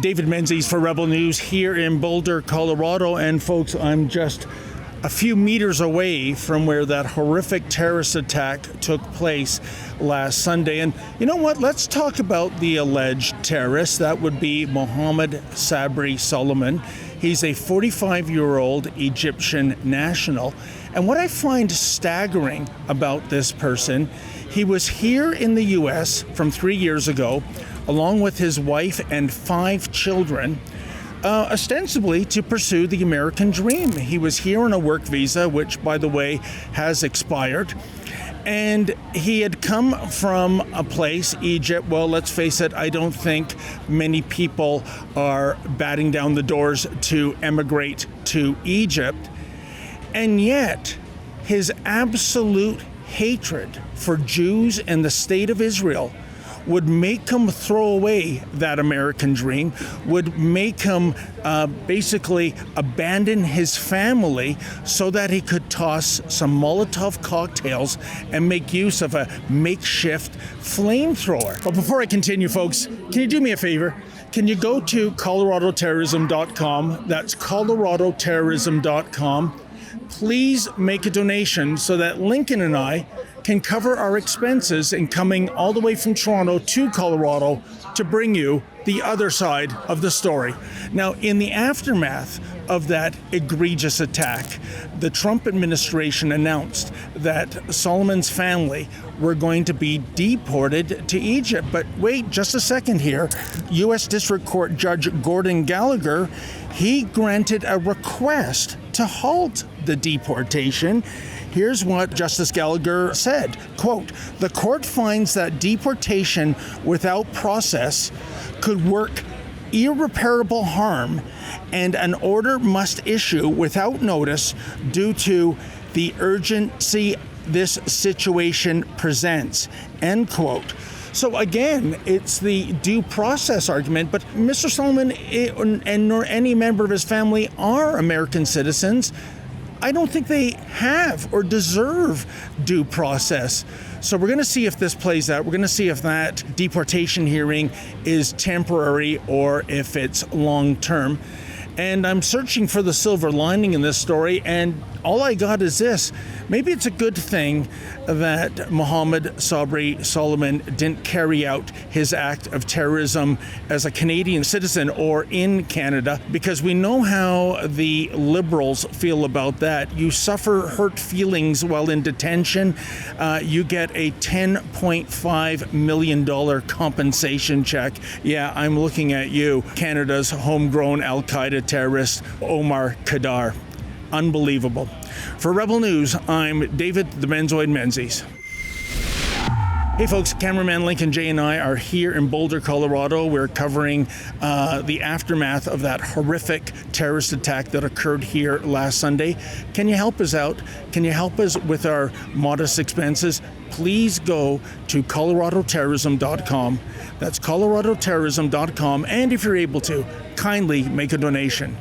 David Menzies for Rebel News here in Boulder, Colorado. And folks, I'm just a few meters away from where that horrific terrorist attack took place last Sunday. And you know what? Let's talk about the alleged terrorist. That would be Mohamed Sabry Soliman. He's a 45-year-old Egyptian national. And what I find staggering about this person, he was here in the U.S. from 3 years ago, along with his wife and 5 children, ostensibly to pursue the American dream. He was here on a work visa, which, by the way, has expired. And he had come from a place, Egypt. Well, let's face it, I don't think many people are batting down the doors to emigrate to Egypt. And yet, his absolute hatred for Jews and the state of Israel would make him throw away that American dream, would make him basically abandon his family so that he could toss some Molotov cocktails and make use of a makeshift flamethrower. But before I continue, folks, can you do me a favor? Can you go to coloradoterrorism.com? That's coloradoterrorism.com. Please make a donation so that Lincoln and I can cover our expenses in coming all the way from Toronto to Colorado to bring you the other side of the story. Now, in the aftermath of that egregious attack, the Trump administration announced that Soliman's family were going to be deported to Egypt. But wait just a second here. U.S. District Court Judge Gordon Gallagher, he granted a request to halt the deportation. Here's what Justice Gallagher said, quote, "The court finds that deportation without process could work irreparable harm, and an order must issue without notice due to the urgency this situation presents," end quote. So again, it's the due process argument, but Mr. Soliman and nor any member of his family are American citizens. I don't think they have or deserve due process. So we're going to see if this plays out. We're going to see if that deportation hearing is temporary or if it's long-term. And I'm searching for the silver lining in this story, and all I got is this. Maybe it's a good thing that Mohamed Sabry Soliman didn't carry out his act of terrorism as a Canadian citizen or in Canada, because we know how the Liberals feel about that. You suffer hurt feelings while in detention. You get a $10.5 million compensation check. Yeah, I'm looking at you, Canada's homegrown Al-Qaeda terrorist, Omar Khadr. Unbelievable. For Rebel News, I'm David the Benzoid Menzies. Hey folks, cameraman Lincoln J and I are here in Boulder, Colorado. We're covering the aftermath of that horrific terrorist attack that occurred here last Sunday. Can you help us out? Can you help us with our modest expenses? Please go to coloradoterrorism.com. That's coloradoterrorism.com. And if you're able to, kindly make a donation.